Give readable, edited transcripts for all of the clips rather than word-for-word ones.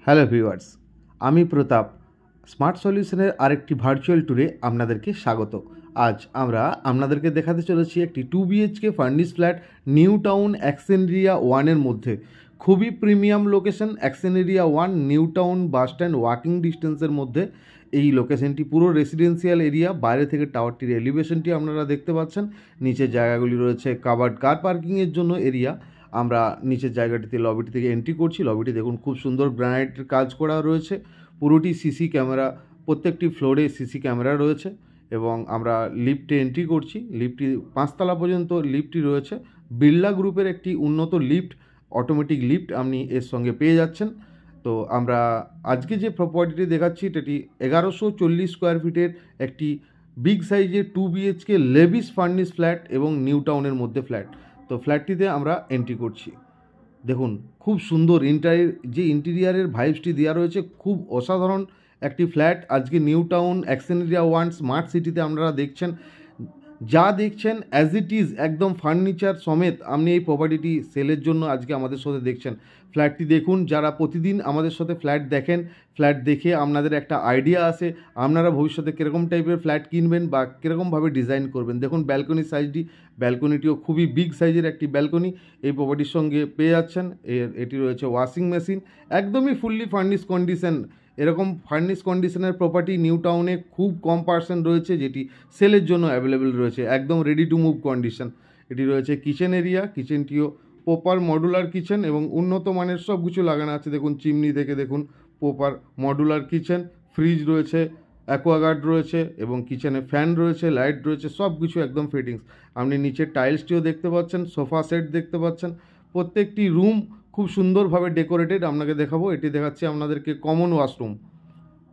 Hello viewers, আমি প্রতাপ smart সলিউশনের আরেকটি virtual ট্যুরে আপনাদেরকে স্বাগত। আজ আমরা আপনাদেরকে দেখাতে চলেছি একটি 2 BHK furnish flat new town action area 1-এর মধ্যে। খুবই premium location, action area 1 new town bus stand walking ডিস্টেন্সের মধ্যে এই লোকেশনটি। পুরো রেসিডেন্সিয়াল এরিয়া, বাইরে থেকে টাওয়ারটির এলিভেশনটি আপনারা দেখতে পাচ্ছেন। নিচের জায়গাগুলি রয়েছে কাভার্ড কার পার্কিংয়ের জন্য এরিয়া। আমরা নিচের জায়গাটিতে লবিটি থেকে এন্ট্রি করছি। লবিটি দেখুন, খুব সুন্দর গ্রানাইটের কাজ করা রয়েছে। পুরোটি সিসি ক্যামেরা, প্রত্যেকটি ফ্লোরে সিসি ক্যামেরা রয়েছে। এবং আমরা লিফটে এন্ট্রি করছি। লিফটটি 5 তলা পর্যন্ত লিফটটি রয়েছে। বিড়লা গ্রুপের একটি উন্নত লিফট, অটোমেটিক লিফট আপনি এর সঙ্গে পেয়ে যাচ্ছেন। তো আমরা আজকে যে প্রপার্টিটি দেখাচ্ছি এটি 1140 স্কোয়ার ফিটের একটি বিগ সাইজের 2 BHK লেভিশ ফার্নিশ ফ্ল্যাট এবং নিউ টাউনের মধ্যে ফ্ল্যাট। তো ফ্ল্যাটটিতে আমরা এন্ট্রি করছি। দেখুন, খুব সুন্দর ইন্টেরিয়ারের ভাইবসটি দেওয়া রয়েছে, খুব অসাধারণ একটি ফ্ল্যাট। আজকে new town action area 1 smart সিটিতে আপনারা দেখছেন, যা দেখছেন অ্যাজ ইট ইজ একদম ফার্নিচার সমেত আপনি এই প্রপার্টিটি সেলের জন্য আজকে আমাদের সাথে দেখছেন। ফ্ল্যাটটি দেখুন, যারা প্রতিদিন আমাদের সাথে ফ্ল্যাট দেখেন, ফ্ল্যাট দেখে আপনাদের একটা আইডিয়া আসে আপনারা ভবিষ্যতে কীরকম টাইপের ফ্ল্যাট কিনবেন বা কীরকমভাবে ডিজাইন করবেন। দেখুন ব্যালকনির সাইজটি, ব্যালকনিটিও খুবই বিগ সাইজের একটি ব্যালকনি এই প্রপার্টির সঙ্গে পেয়ে যাচ্ছেন। এটি রয়েছে ওয়াশিং মেশিন, একদমই ফুললি ফার্নিশ কন্ডিশন। এরকম ফার্নিশ কন্ডিশনের প্রপার্টি নিউ টাউনে খুব কম পার্সেন্ট রয়েছে, যেটি সেলের জন্য অ্যাভেলেবেল রয়েছে, একদম রেডি টু মুভ কন্ডিশন। এটি রয়েছে কিচেন এরিয়া, কিচেনটিও প্রপার মডুলার কিচেন এবং উন্নত মানের সব কিছু লাগানো আছে। দেখুন চিমনি থেকে দেখুন, প্রপার মডুলার কিচেন, ফ্রিজ রয়েছে, অ্যাকোয়াগার্ড রয়েছে এবং কিচেনে ফ্যান রয়েছে, লাইট রয়েছে, সব কিছু একদম ফিটিংস। আপনি নিচের টাইলসটিও দেখতে পাচ্ছেন, সোফা সেট দেখতে পাচ্ছেন। প্রত্যেকটি রুম খুব সুন্দরভাবে ডেকোরেটেড। আপনাকে দেখাবো, এটি দেখাচ্ছি আপনাদেরকে কমন ওয়াশরুম।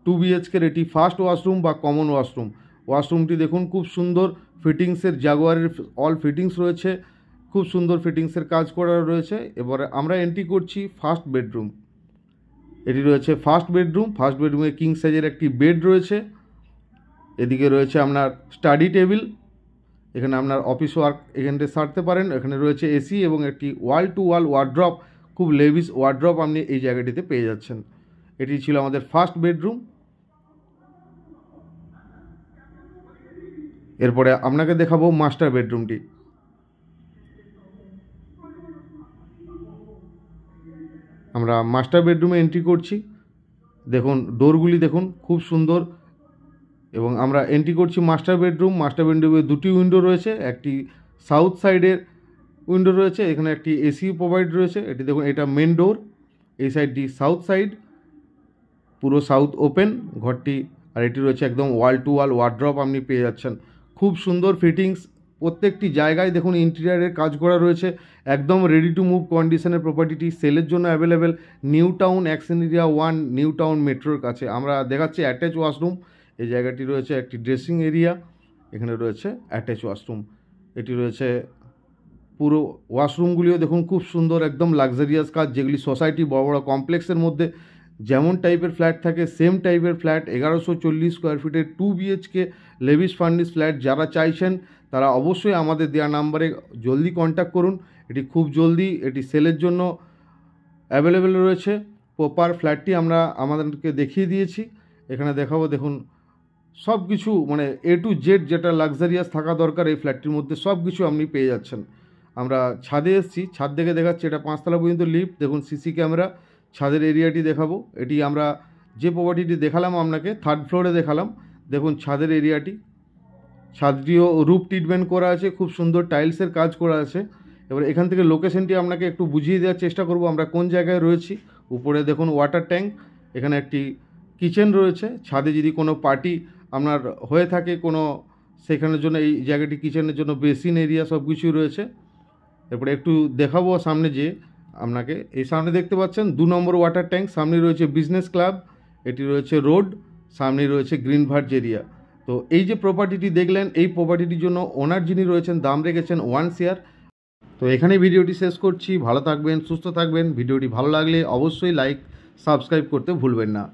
2 BHK এটি ফার্স্ট ওয়াশরুম বা কমন ওয়াশরুম। ওয়াশরুমটি দেখুন, খুব সুন্দর ফিটিংসের, জাগুয়ারের অল ফিটিংস রয়েছে, খুব সুন্দর ফিটিংসের কাজ করা রয়েছে। এবারে আমরা এন্ট্রি করছি ফার্স্ট বেডরুম। এটি রয়েছে ফার্স্ট বেডরুম। ফার্স্ট বেডরুমে কিং সাইজের একটি বেড রয়েছে। এদিকে রয়েছে আপনার স্টাডি টেবিল, এখানে আপনার অফিস ওয়ার্ক এখানে সারতে পারেন। এখানে রয়েছে এসি এবং একটি ওয়াল টু ওয়াল ওয়ার্ড্রপ, খুব লেভিশ ওয়ার্ড্রপ আপনি এই জায়গাটিতে পেয়ে যাচ্ছেন। এটি ছিল আমাদের ফার্স্ট বেডরুম। এরপরে আপনাকে দেখাবো মাস্টার বেডরুমটি। আমরা মাস্টার বেডরুমে এন্ট্রি করছি। দেখুন ডোরগুলি দেখুন, খুব সুন্দর। এবং আমরা এন্ট্রি করছি মাস্টার বেডরুম। মাস্টার বেডরুমে দুটি উইন্ডো রয়েছে, একটি সাউথ সাইডের উইন্ডো রয়েছে, এখানে একটি এসি প্রোভাইড রয়েছে। এটি দেখুন, এটা মেন ডোর, এই সাইডটি সাউথ সাইড, পুরো সাউথ ওপেন ঘরটি। আর এটি রয়েছে একদম ওয়াল টু ওয়াল ওয়ার্ড্রপ আপনি পেয়ে যাচ্ছেন, খুব সুন্দর ফিটিংস। প্রত্যেকটি জায়গায় দেখুন ইন্টেরিয়ারের কাজ করা রয়েছে, একদম রেডি টু মুভ কন্ডিশনের প্রপার্টিটি সেলের জন্য available new town action area 1 new town মেট্রোর কাছে। আমরা দেখাচ্ছি অ্যাটাচ ওয়াশরুম। এই জায়গাটি রয়েছে একটি ড্রেসিং এরিয়া, এখানে রয়েছে অ্যাটাচ ওয়াশরুম। এটি রয়েছে পুরো ওয়াশরুমগুলিও দেখুন খুব সুন্দর, একদম লাক্সারিয়াস কাজ, যেগুলি সোসাইটি বড় বড় কমপ্লেক্সের মধ্যে যেমন টাইপের ফ্ল্যাট থাকে সেম টাইপের ফ্ল্যাট। 1140 স্কোয়ার ফিটের 2 BHK লেভিশ ফার্নিশ ফ্ল্যাট যারা চাইছেন তারা অবশ্যই আমাদের দেওয়া নাম্বারে জলদি কন্ট্যাক্ট করুন। এটি খুব জলদি এটি সেলের জন্য অ্যাভেলেবেল রয়েছে। প্রপার ফ্ল্যাটটি আমরা আমাদেরকে দেখিয়ে দিয়েছি, এখানে দেখাবো। দেখুন সব কিছু মানে A to Z যেটা লাক্সারিয়াস থাকা দরকার এই ফ্ল্যাটটির মধ্যে সব কিছু আপনি পেয়ে যাচ্ছেন। আমরা ছাদে এসেছি, ছাদ থেকে দেখাচ্ছি, এটা 5 তলা পর্যন্ত লিফট। দেখুন সিসি ক্যামেরা, ছাদের এরিয়াটি দেখাবো। এটি আমরা যে প্রপার্টিটি দেখালাম আপনাকে থার্ড ফ্লোরে দেখালাম। দেখুন ছাদের এরিয়াটি, ছাদটিও রুফ ট্রিটমেন্ট করা আছে, খুব সুন্দর টাইলসের কাজ করা আছে। এবার এখান থেকে লোকেশনটি আপনাকে একটু বুঝিয়ে দেওয়ার চেষ্টা করব আমরা কোন জায়গায় রয়েছি। উপরে দেখুন ওয়াটার ট্যাঙ্ক, এখানে একটি কিচেন রয়েছে। ছাদে যদি কোনো পার্টি আপনার হয়ে থাকে কোনো, সেখানের জন্য এই জায়গাটি কিচেনের জন্য বেসিন এরিয়া সব কিছুই রয়েছে। এরপরে একটু দেখাবো সামনে, যে আপনাকে এই সামনে দেখতে পাচ্ছেন 2 নম্বর ওয়াটার ট্যাঙ্ক, সামনে রয়েছে বিজনেস ক্লাব, এটি রয়েছে রোড, সামনে রয়েছে গ্রিন ভার্জ এরিয়া। তো এই যে প্রপার্টিটি দেখলেন, এই প্রপার্টিটির জন্য ওনার যিনি রয়েছেন দাম রেখেছেন 1 শেয়ার। তো এখানে ভিডিওটি শেষ করছি। ভালো থাকবেন, সুস্থ থাকবেন। ভিডিওটি ভালো লাগলে অবশ্যই লাইক সাবস্ক্রাইব করতে ভুলবেন না।